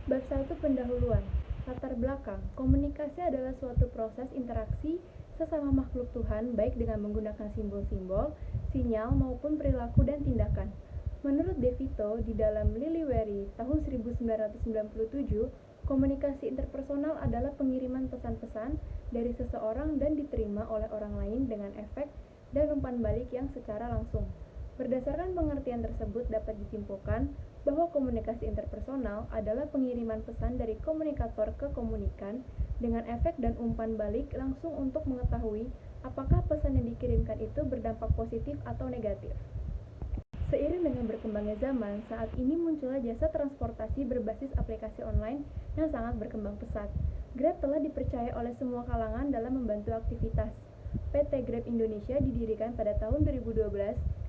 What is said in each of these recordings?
Bab 1 pendahuluan. Latar belakang. Komunikasi adalah suatu proses interaksi sesama makhluk Tuhan baik dengan menggunakan simbol-simbol, sinyal maupun perilaku dan tindakan. Menurut De Vito di dalam Liliweri tahun 1997, komunikasi interpersonal adalah pengiriman pesan-pesan dari seseorang dan diterima oleh orang lain dengan efek dan umpan balik yang secara langsung. Berdasarkan pengertian tersebut dapat disimpulkan bahwa komunikasi interpersonal adalah pengiriman pesan dari komunikator ke komunikan dengan efek dan umpan balik langsung untuk mengetahui apakah pesan yang dikirimkan itu berdampak positif atau negatif. Seiring dengan berkembangnya zaman, saat ini muncullah jasa transportasi berbasis aplikasi online yang sangat berkembang pesat. Grab telah dipercaya oleh semua kalangan dalam membantu aktivitas. PT Grab Indonesia didirikan pada tahun 2012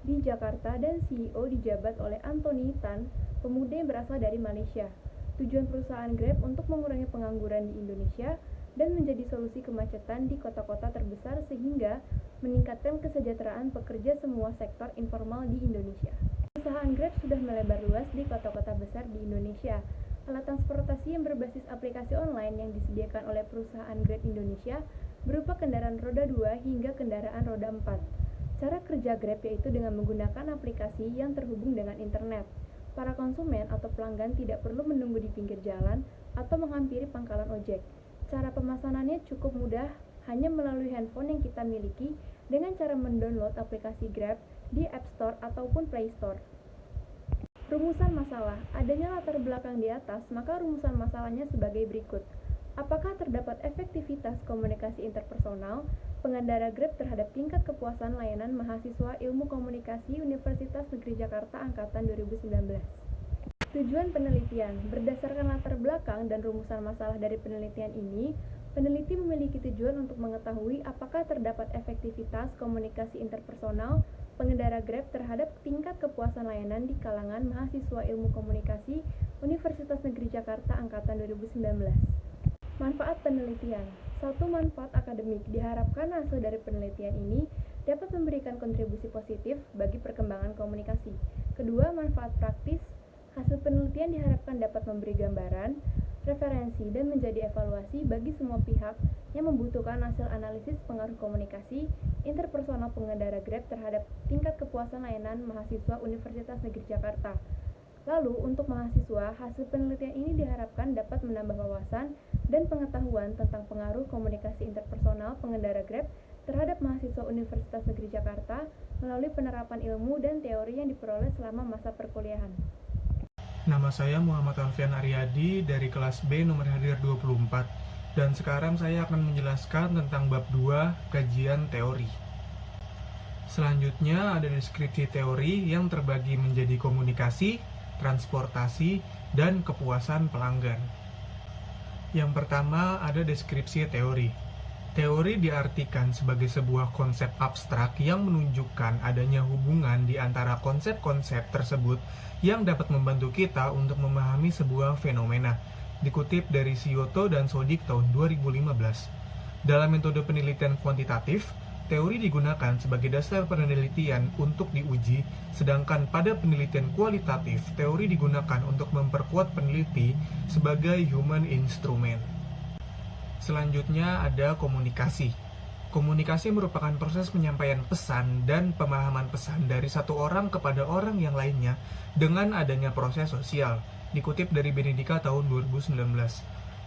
di Jakarta dan CEO dijabat oleh Anthony Tan, pemuda yang berasal dari Malaysia. Tujuan perusahaan Grab untuk mengurangi pengangguran di Indonesia dan menjadi solusi kemacetan di kota-kota terbesar sehingga meningkatkan kesejahteraan pekerja semua sektor informal di Indonesia. Perusahaan Grab sudah melebar luas di kota-kota besar di Indonesia. Alat transportasi yang berbasis aplikasi online yang disediakan oleh perusahaan Grab Indonesia berupa kendaraan roda 2 hingga kendaraan roda 4. Cara kerja Grab yaitu dengan menggunakan aplikasi yang terhubung dengan internet. Para konsumen atau pelanggan tidak perlu menunggu di pinggir jalan atau menghampiri pangkalan ojek. Cara pemesanannya cukup mudah, hanya melalui handphone yang kita miliki dengan cara mendownload aplikasi Grab di App Store ataupun Play Store. Rumusan masalah. Adanya latar belakang di atas, maka rumusan masalahnya sebagai berikut. Apakah terdapat efektivitas komunikasi interpersonal pengendara Grab terhadap tingkat kepuasan layanan mahasiswa Ilmu Komunikasi Universitas Negeri Jakarta Angkatan 2019? Tujuan penelitian. Berdasarkan latar belakang dan rumusan masalah dari penelitian ini, peneliti memiliki tujuan untuk mengetahui apakah terdapat efektivitas komunikasi interpersonal pengendara Grab terhadap tingkat kepuasan layanan di kalangan mahasiswa Ilmu Komunikasi Universitas Negeri Jakarta Angkatan 2019. Manfaat penelitian. Satu, manfaat akademik. Diharapkan hasil dari penelitian ini dapat memberikan kontribusi positif bagi perkembangan komunikasi. Kedua, manfaat praktis. Hasil penelitian diharapkan dapat memberi gambaran, referensi, dan menjadi evaluasi bagi semua pihak yang membutuhkan hasil analisis pengaruh komunikasi interpersonal pengendara Grab terhadap tingkat kepuasan layanan mahasiswa Universitas Negeri Jakarta. Lalu, untuk mahasiswa, hasil penelitian ini diharapkan dapat menambah wawasan dan pengetahuan tentang pengaruh komunikasi interpersonal pengendara Grab terhadap mahasiswa Universitas Negeri Jakarta melalui penerapan ilmu dan teori yang diperoleh selama masa perkuliahan. Nama saya Muhammad Alfian Aryadi dari kelas B nomor hadir 24 dan sekarang saya akan menjelaskan tentang bab 2 kajian teori. Selanjutnya ada deskripsi teori yang terbagi menjadi komunikasi, transportasi, dan kepuasan pelanggan. Yang pertama ada deskripsi teori. Teori diartikan sebagai sebuah konsep abstrak yang menunjukkan adanya hubungan di antara konsep-konsep tersebut yang dapat membantu kita untuk memahami sebuah fenomena. Dikutip dari Scioto dan Sodik tahun 2015. Dalam metode penelitian kuantitatif, teori digunakan sebagai dasar penelitian untuk diuji, sedangkan pada penelitian kualitatif, teori digunakan untuk memperkuat peneliti sebagai human instrument. Selanjutnya ada komunikasi. Komunikasi merupakan proses penyampaian pesan dan pemahaman pesan dari satu orang kepada orang yang lainnya dengan adanya proses sosial. Dikutip dari Benedika tahun 2019.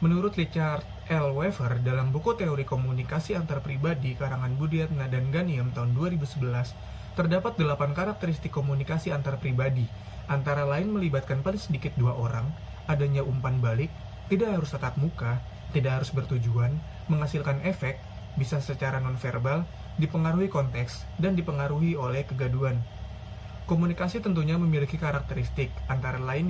Menurut Richard L. Weaver dalam buku Teori Komunikasi Antar Pribadi karangan Budiatna dan Ganiam tahun 2011, terdapat 8 karakteristik komunikasi antar pribadi, antara lain melibatkan paling sedikit 2 orang, adanya umpan balik, tidak harus tatap muka, tidak harus bertujuan, menghasilkan efek, bisa secara nonverbal, dipengaruhi konteks, dan dipengaruhi oleh kegaduhan. Komunikasi tentunya memiliki karakteristik, antara lain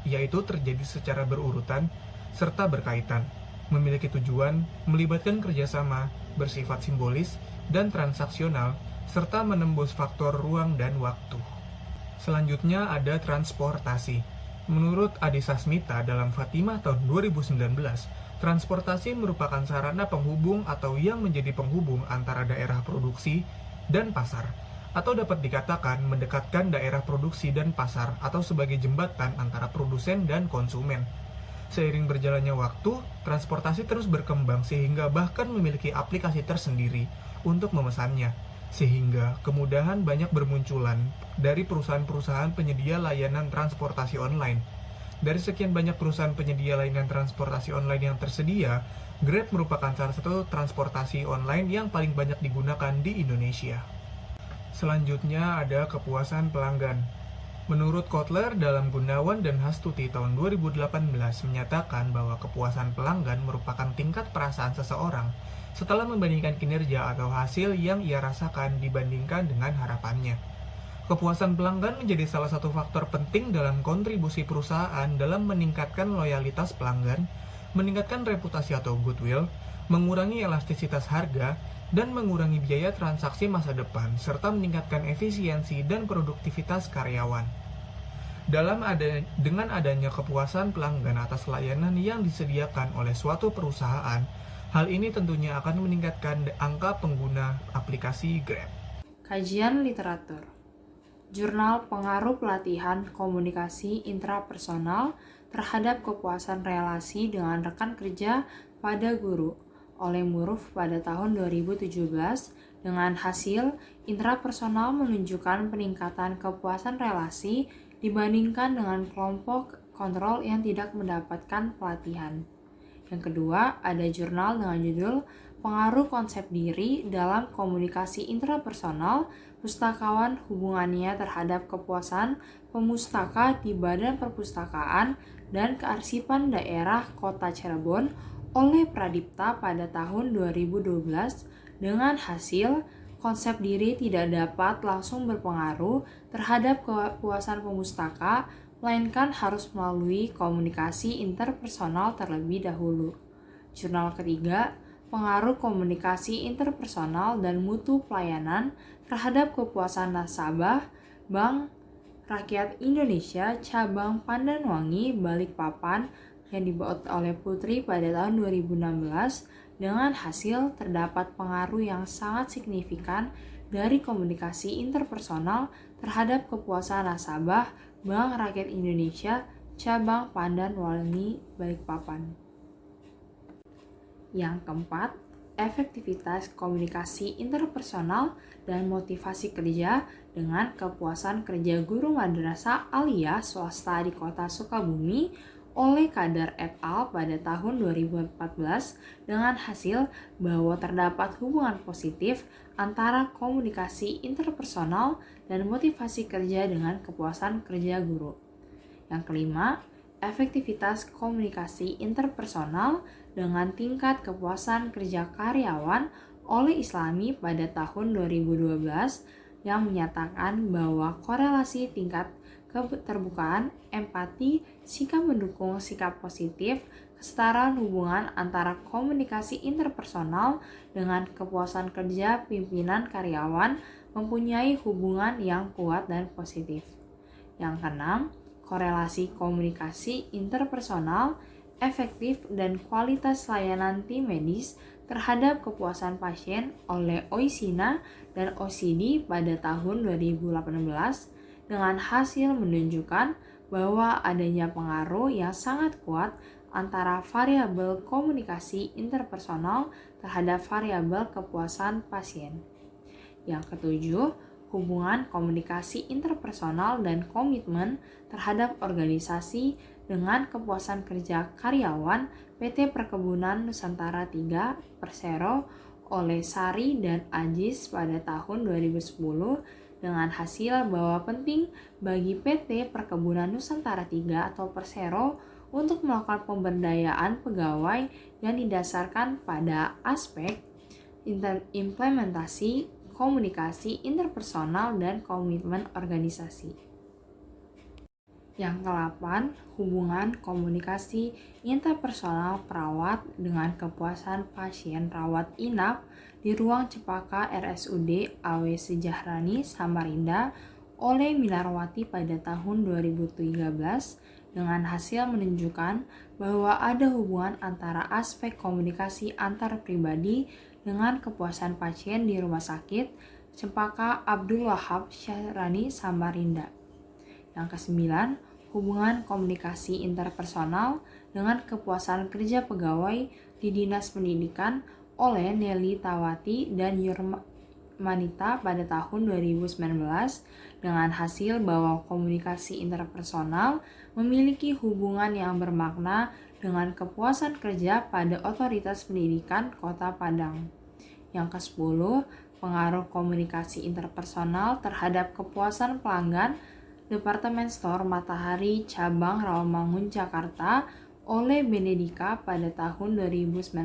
yaitu terjadi secara berurutan, serta berkaitan, memiliki tujuan, melibatkan kerjasama, bersifat simbolis, dan transaksional, serta menembus faktor ruang dan waktu. Selanjutnya ada transportasi. Menurut Adi Sasmita dalam Fatimah tahun 2019, transportasi merupakan sarana penghubung atau yang menjadi penghubung antara daerah produksi dan pasar, atau dapat dikatakan mendekatkan daerah produksi dan pasar atau sebagai jembatan antara produsen dan konsumen. Seiring berjalannya waktu, transportasi terus berkembang sehingga bahkan memiliki aplikasi tersendiri untuk memesannya. Sehingga kemudahan banyak bermunculan dari perusahaan-perusahaan penyedia layanan transportasi online. Dari sekian banyak perusahaan penyedia layanan transportasi online yang tersedia, Grab merupakan salah satu transportasi online yang paling banyak digunakan di Indonesia. Selanjutnya ada kepuasan pelanggan. Menurut Kotler dalam Gunawan dan Hastuti tahun 2018 menyatakan bahwa kepuasan pelanggan merupakan tingkat perasaan seseorang setelah membandingkan kinerja atau hasil yang ia rasakan dibandingkan dengan harapannya. Kepuasan pelanggan menjadi salah satu faktor penting dalam kontribusi perusahaan dalam meningkatkan loyalitas pelanggan, meningkatkan reputasi atau goodwill, mengurangi elastisitas harga, dan mengurangi biaya transaksi masa depan, serta meningkatkan efisiensi dan produktivitas karyawan. Dengan adanya kepuasan pelanggan atas layanan yang disediakan oleh suatu perusahaan, hal ini tentunya akan meningkatkan angka pengguna aplikasi Grab. Kajian literatur. Jurnal Pengaruh Pelatihan Komunikasi Intrapersonal terhadap Kepuasan Relasi dengan Rekan Kerja pada Guru oleh Muruf pada tahun 2017 dengan hasil intrapersonal menunjukkan peningkatan kepuasan relasi dibandingkan dengan kelompok kontrol yang tidak mendapatkan pelatihan. Yang kedua, ada jurnal dengan judul Pengaruh Konsep Diri dalam Komunikasi Intrapersonal, Pustakawan Hubungannya Terhadap Kepuasan Pemustaka di Badan Perpustakaan dan Kearsipan Daerah Kota Cirebon oleh Pradipta pada tahun 2012 dengan hasil konsep diri tidak dapat langsung berpengaruh terhadap kepuasan pemustaka, melainkan harus melalui komunikasi interpersonal terlebih dahulu. Jurnal ketiga, Pengaruh Komunikasi Interpersonal dan Mutu Pelayanan terhadap Kepuasan Nasabah Bank Rakyat Indonesia Cabang Pandanwangi, Balikpapan yang dibuat oleh Putri pada tahun 2016 dengan hasil terdapat pengaruh yang sangat signifikan dari komunikasi interpersonal terhadap kepuasan nasabah Bank Rakyat Indonesia Cabang Pandanwangi, Balikpapan. Yang keempat, efektivitas komunikasi interpersonal dan motivasi kerja dengan kepuasan kerja guru madrasah alias swasta di Kota Sukabumi oleh Kadar et al. Pada tahun 2014 dengan hasil bahwa terdapat hubungan positif antara komunikasi interpersonal dan motivasi kerja dengan kepuasan kerja guru. Yang kelima, efektivitas komunikasi interpersonal dengan tingkat kepuasan kerja karyawan oleh Islami pada tahun 2012 yang menyatakan bahwa korelasi tingkat keterbukaan, empati, sikap mendukung, sikap positif, kesetaraan hubungan antara komunikasi interpersonal dengan kepuasan kerja pimpinan karyawan mempunyai hubungan yang kuat dan positif. Yang keenam, korelasi komunikasi interpersonal, efektif dan kualitas layanan tim medis terhadap kepuasan pasien oleh Oisina dan OCD pada tahun 2018 dengan hasil menunjukkan bahwa adanya pengaruh yang sangat kuat antara variabel komunikasi interpersonal terhadap variabel kepuasan pasien. Yang ketujuh, hubungan komunikasi interpersonal dan komitmen terhadap organisasi dengan kepuasan kerja karyawan PT Perkebunan Nusantara 3 Persero oleh Sari dan Ajis pada tahun 2010 dengan hasil bahwa penting bagi PT Perkebunan Nusantara 3 atau Persero untuk melakukan pemberdayaan pegawai yang didasarkan pada aspek implementasi, komunikasi interpersonal, dan komitmen organisasi. Yang ke-8, hubungan komunikasi interpersonal perawat dengan kepuasan pasien rawat inap di ruang Cepaka RSUD AW Sejahrani Samarinda oleh Minarwati pada tahun 2013 dengan hasil menunjukkan bahwa ada hubungan antara aspek komunikasi antar pribadi dengan kepuasan pasien di Rumah Sakit Cempaka Abdul Wahab Syahrani Samarinda. Yang ke-9, hubungan komunikasi interpersonal dengan kepuasan kerja pegawai di Dinas Pendidikan oleh Nelly Tawati dan Yurmanita pada tahun 2019 dengan hasil bahwa komunikasi interpersonal memiliki hubungan yang bermakna dengan kepuasan kerja pada Otoritas Pendidikan Kota Padang. Yang ke-10, pengaruh komunikasi interpersonal terhadap kepuasan pelanggan Departemen Store Matahari Cabang Rawamangun, Jakarta oleh Benedika pada tahun 2019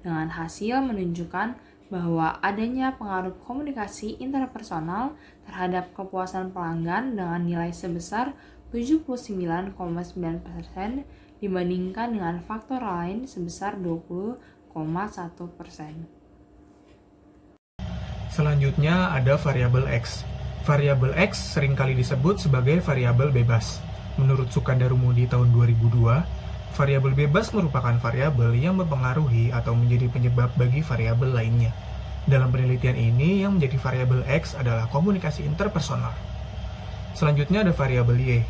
dengan hasil menunjukkan bahwa adanya pengaruh komunikasi interpersonal terhadap kepuasan pelanggan dengan nilai sebesar 79,9% dibandingkan dengan faktor lain sebesar 20,1%. Selanjutnya ada variabel X. Variabel X seringkali disebut sebagai variabel bebas. Menurut Sukandarumudi tahun 2002, variabel bebas merupakan variabel yang mempengaruhi atau menjadi penyebab bagi variabel lainnya. Dalam penelitian ini, yang menjadi variabel X adalah komunikasi interpersonal. Selanjutnya ada variabel Y.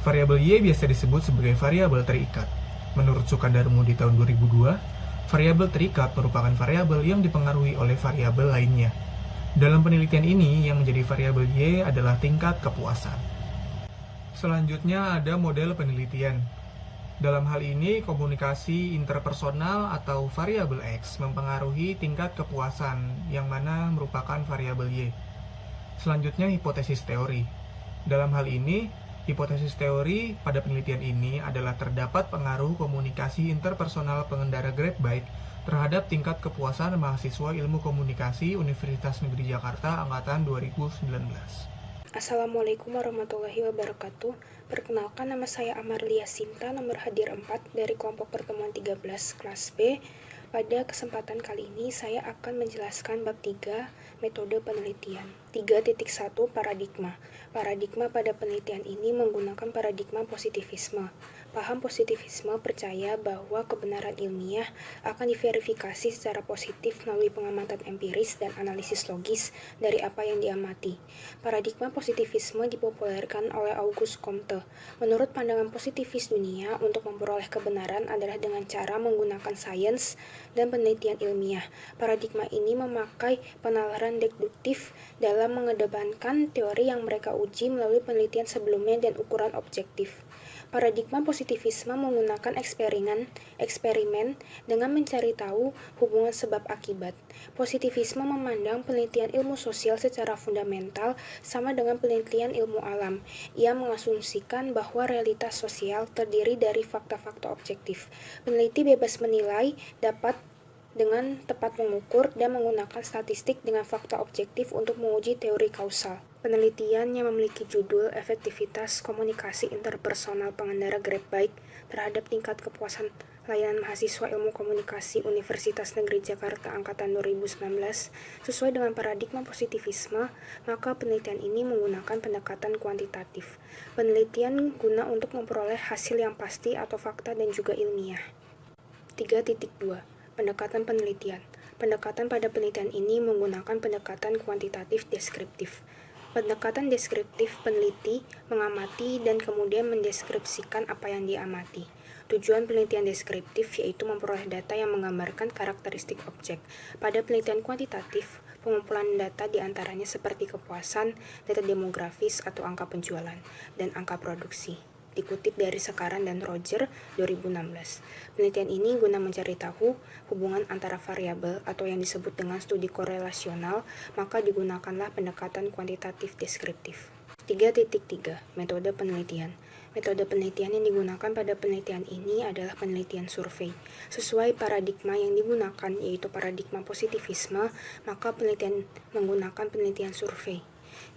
Variabel Y biasa disebut sebagai variabel terikat. Menurut Sukandarumudi tahun 2002, variabel terikat merupakan variabel yang dipengaruhi oleh variabel lainnya. Dalam penelitian ini, yang menjadi variabel Y adalah tingkat kepuasan. Selanjutnya ada model penelitian. Dalam hal ini, komunikasi interpersonal atau variabel X mempengaruhi tingkat kepuasan, yang mana merupakan variabel Y. Selanjutnya, hipotesis teori. Dalam hal ini, hipotesis teori pada penelitian ini adalah terdapat pengaruh komunikasi interpersonal pengendara Grab Bike terhadap tingkat kepuasan mahasiswa Ilmu Komunikasi Universitas Negeri Jakarta angkatan 2019. Assalamualaikum warahmatullahi wabarakatuh. Perkenalkan, nama saya Amarlia Sinta, nomor hadir 4 dari kelompok pertemuan 13 kelas B. Pada kesempatan kali ini saya akan menjelaskan bab 3, metode penelitian. 3.1 Paradigma. Paradigma pada penelitian ini menggunakan paradigma positivisme. Paham positivisme percaya bahwa kebenaran ilmiah akan diverifikasi secara positif melalui pengamatan empiris dan analisis logis dari apa yang diamati. Paradigma positivisme dipopulerkan oleh Auguste Comte. Menurut pandangan positivis dunia, untuk memperoleh kebenaran adalah dengan cara menggunakan sains dan penelitian ilmiah. Paradigma ini memakai penalaran deduktif dalam mengedepankan teori yang mereka uji melalui penelitian sebelumnya dan ukuran objektif. Paradigma positivisme menggunakan eksperimen dengan mencari tahu hubungan sebab akibat. Positivisme memandang penelitian ilmu sosial secara fundamental sama dengan penelitian ilmu alam. Ia mengasumsikan bahwa realitas sosial terdiri dari fakta-fakta objektif. Peneliti bebas menilai dapat dengan tepat mengukur dan menggunakan statistik dengan fakta objektif untuk menguji teori kausal. Penelitian yang memiliki judul Efektivitas Komunikasi Interpersonal Pengendara Grab Bike terhadap tingkat kepuasan layanan mahasiswa Ilmu Komunikasi Universitas Negeri Jakarta angkatan 2019 sesuai dengan paradigma positivisme, maka penelitian ini menggunakan pendekatan kuantitatif. Penelitian guna untuk memperoleh hasil yang pasti atau fakta dan juga ilmiah. 3.2 Pendekatan penelitian. Pendekatan pada penelitian ini menggunakan pendekatan kuantitatif deskriptif. Pendekatan deskriptif peneliti mengamati dan kemudian mendeskripsikan apa yang diamati. Tujuan penelitian deskriptif yaitu memperoleh data yang menggambarkan karakteristik objek. Pada penelitian kuantitatif, pengumpulan data diantaranya seperti kepuasan, data demografis atau angka penjualan, dan angka produksi. Dikutip dari Sekaran dan Roger 2016. Penelitian ini guna mencari tahu hubungan antara variabel atau yang disebut dengan studi korelasional, maka digunakanlah pendekatan kuantitatif deskriptif. 3.3 Metode penelitian. Metode penelitian yang digunakan pada penelitian ini adalah penelitian survei. Sesuai paradigma yang digunakan yaitu paradigma positivisme, maka penelitian menggunakan penelitian survei,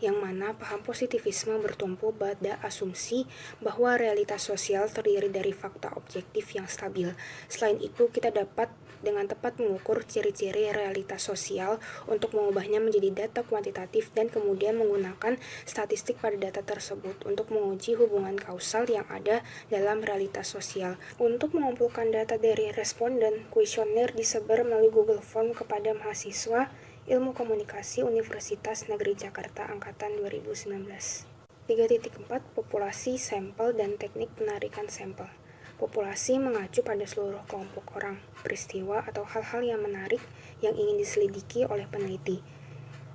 yang mana paham positivisme bertumpu pada asumsi bahwa realitas sosial terdiri dari fakta objektif yang stabil. Selain itu, kita dapat dengan tepat mengukur ciri-ciri realitas sosial untuk mengubahnya menjadi data kuantitatif dan kemudian menggunakan statistik pada data tersebut untuk menguji hubungan kausal yang ada dalam realitas sosial. Untuk mengumpulkan data dari responden, kuesioner disebar melalui Google Form kepada mahasiswa Ilmu Komunikasi Universitas Negeri Jakarta angkatan 2019. 3.4 Populasi sampel dan teknik penarikan sampel. Populasi mengacu pada seluruh kelompok orang, peristiwa, atau hal-hal yang menarik yang ingin diselidiki oleh peneliti.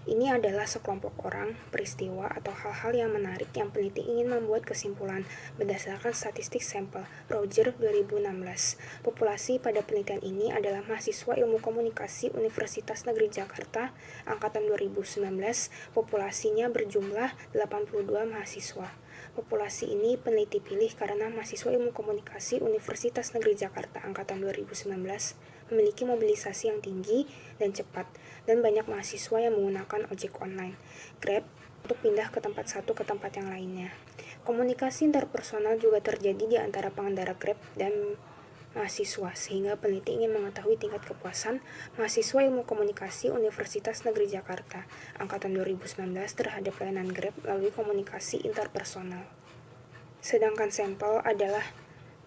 Ini adalah sekelompok orang, peristiwa, atau hal-hal yang menarik yang peneliti ingin membuat kesimpulan berdasarkan statistik sampel. Roger 2016. Populasi pada penelitian ini adalah mahasiswa Ilmu Komunikasi Universitas Negeri Jakarta angkatan 2019. Populasinya berjumlah 82 mahasiswa. Populasi ini peneliti pilih karena mahasiswa Ilmu Komunikasi Universitas Negeri Jakarta angkatan 2019 memiliki mobilisasi yang tinggi dan cepat, dan banyak mahasiswa yang menggunakan ojek online, Grab, untuk pindah ke tempat satu ke tempat yang lainnya. Komunikasi interpersonal juga terjadi di antara pengendara Grab dan mahasiswa, sehingga peneliti ingin mengetahui tingkat kepuasan mahasiswa Ilmu Komunikasi Universitas Negeri Jakarta angkatan 2019 terhadap layanan Grab melalui komunikasi interpersonal. Sedangkan sampel adalah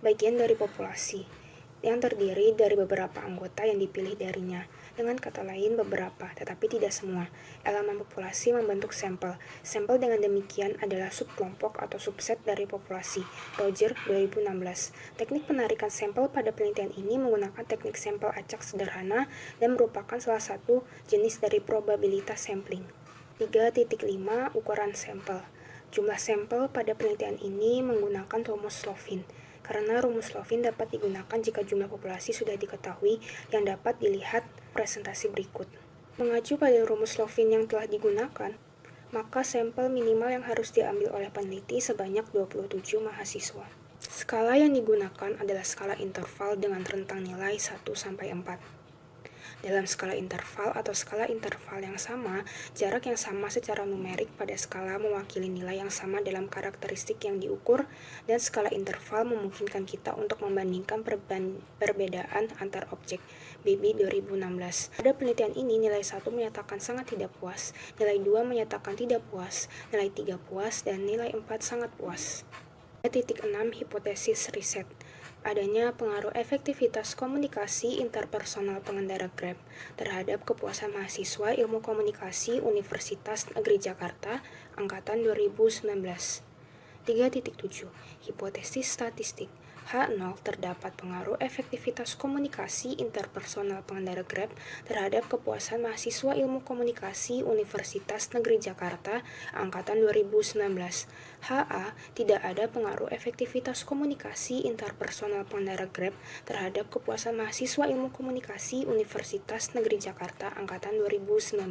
bagian dari populasi yang terdiri dari beberapa anggota yang dipilih darinya. Dengan kata lain, beberapa, tetapi tidak semua, elemen populasi membentuk sampel. Sampel dengan demikian adalah subkelompok atau subset dari populasi. Roger 2016. Teknik penarikan sampel pada penelitian ini menggunakan teknik sampel acak sederhana dan merupakan salah satu jenis dari probabilitas sampling. 3.5 Ukuran sampel. Jumlah sampel pada penelitian ini menggunakan rumus Slovin. Karena rumus Slovin dapat digunakan jika jumlah populasi sudah diketahui, yang dapat dilihat presentasi berikut. Mengacu pada rumus Slovin yang telah digunakan, maka sampel minimal yang harus diambil oleh peneliti sebanyak 27 mahasiswa. Skala yang digunakan adalah skala interval dengan rentang nilai 1-4. Dalam skala interval atau skala interval yang sama, jarak yang sama secara numerik pada skala mewakili nilai yang sama dalam karakteristik yang diukur, dan skala interval memungkinkan kita untuk membandingkan perbedaan antar objek. BB 2016. Pada penelitian ini, nilai 1 menyatakan sangat tidak puas, nilai 2 menyatakan tidak puas, nilai 3 puas, dan nilai 4 sangat puas. 3.6 Hipotesis riset. Adanya pengaruh efektivitas komunikasi interpersonal pengendara Grab terhadap kepuasan mahasiswa Ilmu Komunikasi Universitas Negeri Jakarta angkatan 2019. 3.7 Hipotesis statistik. H0 terdapat pengaruh efektivitas komunikasi interpersonal pengendara Grab terhadap kepuasan mahasiswa Ilmu Komunikasi Universitas Negeri Jakarta angkatan 2019. HA tidak ada pengaruh efektivitas komunikasi interpersonal pengendara Grab terhadap kepuasan mahasiswa Ilmu Komunikasi Universitas Negeri Jakarta angkatan 2019.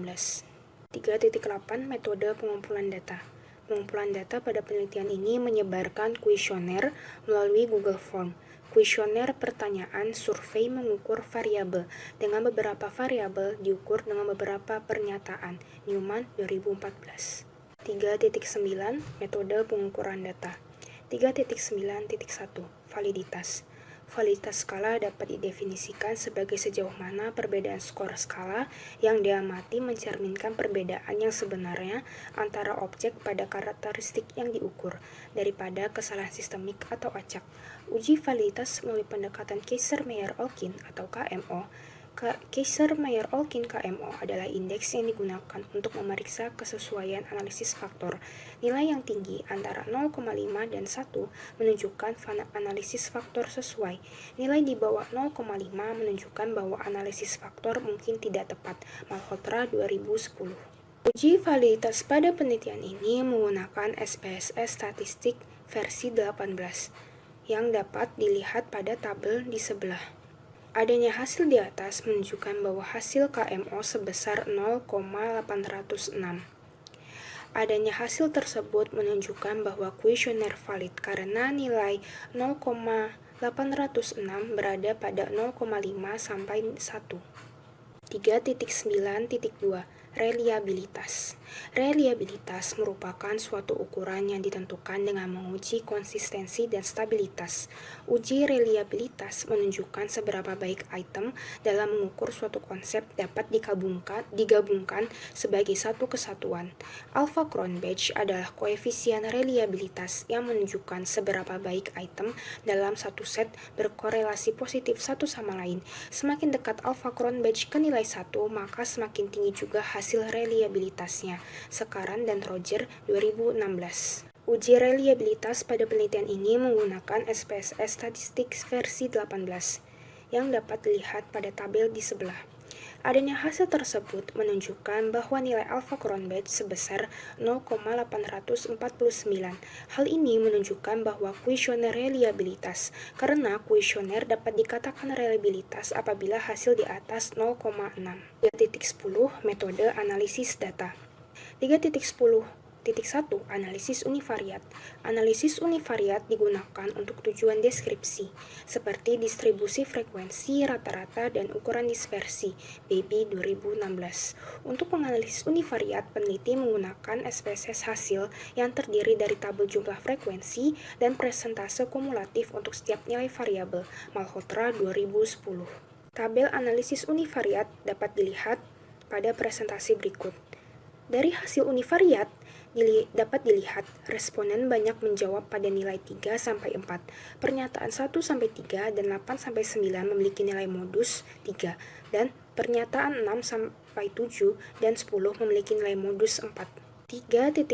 3.8 Metode pengumpulan data. Pengumpulan data pada penelitian ini menyebarkan kuesioner melalui Google Form. Kuesioner pertanyaan survei mengukur variabel dengan beberapa variabel diukur dengan beberapa pernyataan. Newman 2014. 3.9 Metode pengukuran data. 3.9.1 Validitas. Validitas skala dapat didefinisikan sebagai sejauh mana perbedaan skor skala yang diamati mencerminkan perbedaan yang sebenarnya antara objek pada karakteristik yang diukur daripada kesalahan sistemik atau acak. Uji validitas melalui pendekatan Kaiser-Meyer-Olkin atau KMO. Kaiser-Meyer-Olkin KMO adalah indeks yang digunakan untuk memeriksa kesesuaian analisis faktor. Nilai yang tinggi antara 0,5 dan 1 menunjukkan analisis faktor sesuai. Nilai di bawah 0,5 menunjukkan bahwa analisis faktor mungkin tidak tepat. Malhotra 2010. Uji validitas pada penelitian ini menggunakan SPSS statistik versi 18 yang dapat dilihat pada tabel di sebelah. Adanya hasil di atas menunjukkan bahwa hasil KMO sebesar 0,806. Adanya hasil tersebut menunjukkan bahwa kuesioner valid karena nilai 0,806 berada pada 0,5 sampai 1. 3.9.2 Reliabilitas. Reliabilitas merupakan suatu ukuran yang ditentukan dengan menguji konsistensi dan stabilitas. Uji reliabilitas menunjukkan seberapa baik item dalam mengukur suatu konsep dapat digabungkan sebagai satu kesatuan. Alpha Cronbach adalah koefisien reliabilitas yang menunjukkan seberapa baik item dalam satu set berkorelasi positif satu sama lain. Semakin dekat alpha Cronbach ke nilai 1, maka semakin tinggi juga hasil reliabilitasnya. Sekaran dan Roger 2016. Uji reliabilitas pada penelitian ini menggunakan SPSS Statistics versi 18 yang dapat dilihat pada tabel di sebelah. Adanya hasil tersebut menunjukkan bahwa nilai alpha Cronbach sebesar 0,849. Hal ini menunjukkan bahwa kuesioner reliabilitas, karena kuesioner dapat dikatakan reliabilitas apabila hasil di atas 0,6. 3.10 Metode analisis data. 3.10.1 Analisis univariat. Analisis univariat digunakan untuk tujuan deskripsi, seperti distribusi frekuensi, rata-rata, dan ukuran dispersi, BB 2016. Untuk menganalisis univariat, peneliti menggunakan SPSS hasil yang terdiri dari tabel jumlah frekuensi dan presentase kumulatif untuk setiap nilai variabel, Malhotra 2010. Tabel analisis univariat dapat dilihat pada presentasi berikut. Dari hasil univariat, dapat dilihat responden banyak menjawab pada nilai 3-4, pernyataan 1-3 dan 8-9 memiliki nilai modus 3, dan pernyataan 6-7 dan 10 memiliki nilai modus 4. 3.10.2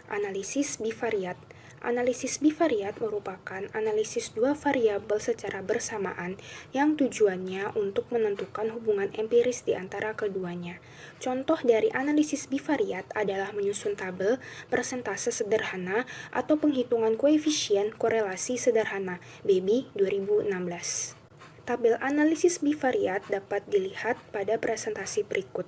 Analisis bivariat. Analisis bivariat merupakan analisis dua variabel secara bersamaan yang tujuannya untuk menentukan hubungan empiris di antara keduanya. Contoh dari analisis bivariat adalah menyusun tabel persentase sederhana atau penghitungan koefisien korelasi sederhana, BB 2016. Tabel analisis bivariat dapat dilihat pada presentasi berikut.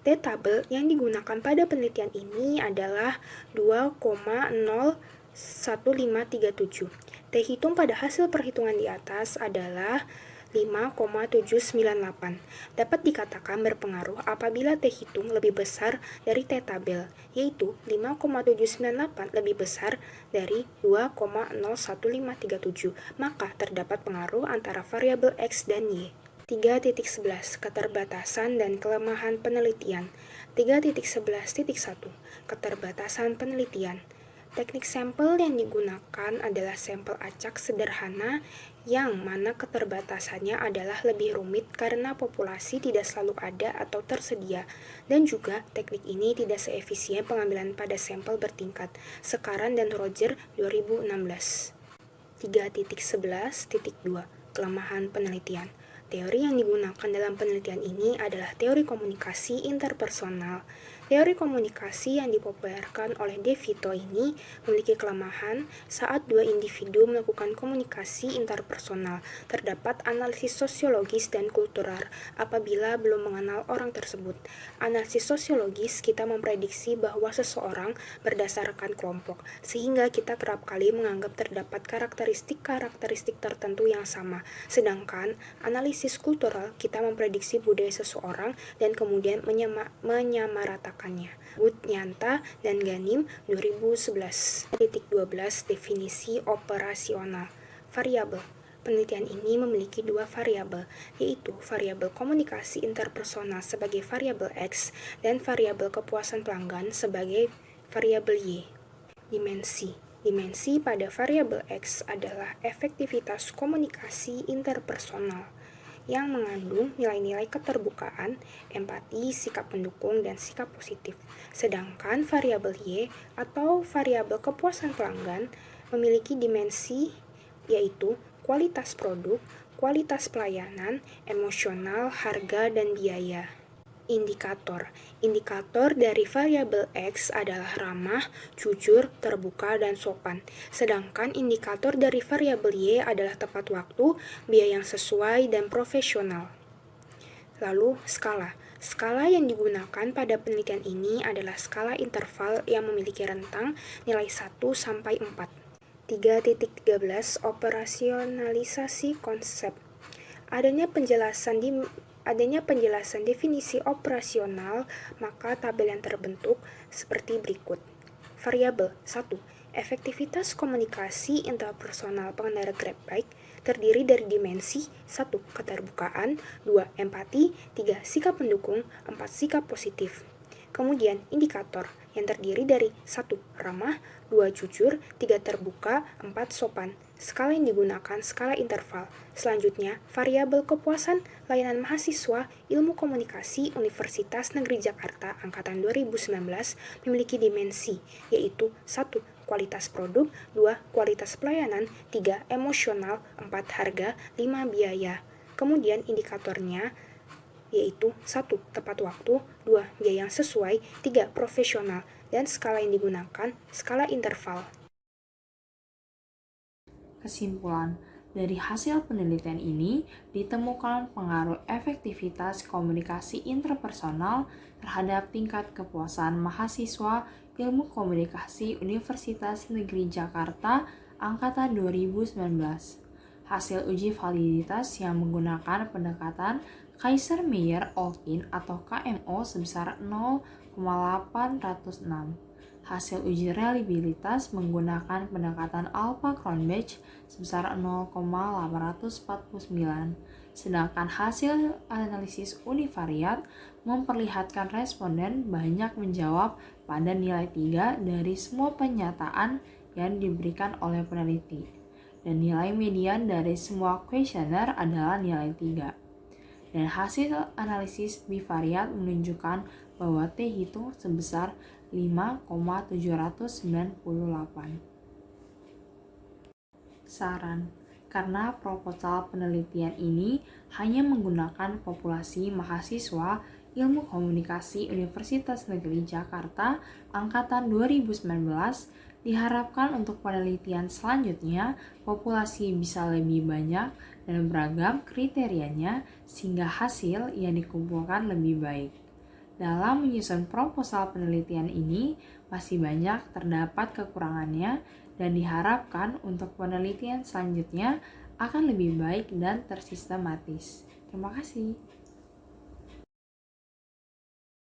T-tabel yang digunakan pada penelitian ini adalah 2,01537. T hitung pada hasil perhitungan di atas adalah 5,798. Dapat dikatakan berpengaruh apabila T hitung lebih besar dari T tabel, yaitu 5,798 lebih besar dari 2,01537, maka terdapat pengaruh antara variabel X dan Y. 3.11 Keterbatasan dan kelemahan penelitian. 3.11.1 Keterbatasan penelitian. Teknik sampel yang digunakan adalah sampel acak sederhana yang mana keterbatasannya adalah lebih rumit karena populasi tidak selalu ada atau tersedia, dan juga teknik ini tidak seefisien pengambilan pada sampel bertingkat. Sekaran dan Roger 2016. 3.11.2 Kelemahan penelitian. Teori yang digunakan dalam penelitian ini adalah teori komunikasi interpersonal. Teori komunikasi yang dipopulerkan oleh De Vito ini memiliki kelemahan saat dua individu melakukan komunikasi interpersonal. Terdapat analisis sosiologis dan kultural apabila belum mengenal orang tersebut. Analisis sosiologis kita memprediksi bahwa seseorang berdasarkan kelompok, sehingga kita kerap kali menganggap terdapat karakteristik tertentu yang sama. Sedangkan analisis kultural kita memprediksi budaya seseorang dan kemudian menyamaratakannya. Wood, Nyanta, dan Ganim 2011. 12 Definisi operasional. Variabel. Penelitian ini memiliki dua variabel, yaitu variabel komunikasi interpersonal sebagai variabel X dan variabel kepuasan pelanggan sebagai variabel Y. Dimensi. Dimensi pada variabel X adalah efektivitas komunikasi interpersonal yang mengandung nilai-nilai keterbukaan, empati, sikap mendukung, dan sikap positif. Sedangkan variabel Y atau variabel kepuasan pelanggan memiliki dimensi yaitu kualitas produk, kualitas pelayanan, emosional, harga, dan biaya. Indikator. Indikator dari variabel X adalah ramah, jujur, terbuka, dan sopan. Sedangkan indikator dari variabel Y adalah tepat waktu, biaya yang sesuai, dan profesional. Lalu, skala. Skala yang digunakan pada penelitian ini adalah skala interval yang memiliki rentang nilai 1-4. 3.13 Operasionalisasi konsep. Adanya penjelasan definisi operasional, maka tabel yang terbentuk seperti berikut. Variabel 1. Efektivitas komunikasi interpersonal pengendara Grab Bike terdiri dari dimensi 1. Keterbukaan, 2. Empati, 3. Sikap mendukung, 4. Sikap positif. Kemudian indikator. yang terdiri dari 1. Ramah, 2. Jujur, 3. Terbuka, 4. Sopan. Skala yang digunakan skala interval. Selanjutnya, variabel kepuasan layanan mahasiswa Ilmu Komunikasi Universitas Negeri Jakarta Angkatan 2019 memiliki dimensi, yaitu 1. Kualitas produk, 2. Kualitas pelayanan, 3. Emosional, 4. Harga, 5. Biaya. Kemudian indikatornya yaitu 1. Tepat waktu, 2. Biaya yang sesuai, 3. Profesional, dan skala yang digunakan skala interval. Kesimpulan, dari hasil penelitian ini ditemukan pengaruh efektivitas komunikasi interpersonal terhadap tingkat kepuasan mahasiswa Ilmu Komunikasi Universitas Negeri Jakarta Angkatan 2019. Hasil uji validitas yang menggunakan pendekatan Kaiser-Meyer-Olkin atau KMO sebesar 0,806. Hasil uji reliabilitas menggunakan pendekatan Alpha-Cronbach sebesar 0,849. Sedangkan hasil analisis univariat memperlihatkan responden banyak menjawab pada nilai 3 dari semua pernyataan yang diberikan oleh peneliti. Dan nilai median dari semua kuesioner adalah nilai 3. Dan hasil analisis bivariat menunjukkan bahwa T hitung sebesar 5,798. Saran, karena proposal penelitian ini hanya menggunakan populasi mahasiswa Ilmu Komunikasi Universitas Negeri Jakarta Angkatan 2019, diharapkan untuk penelitian selanjutnya populasi bisa lebih banyak dan beragam kriterianya sehingga hasil yang dikumpulkan lebih baik. Dalam menyusun proposal penelitian ini masih banyak terdapat kekurangannya dan diharapkan untuk penelitian selanjutnya akan lebih baik dan tersistematis. Terima kasih.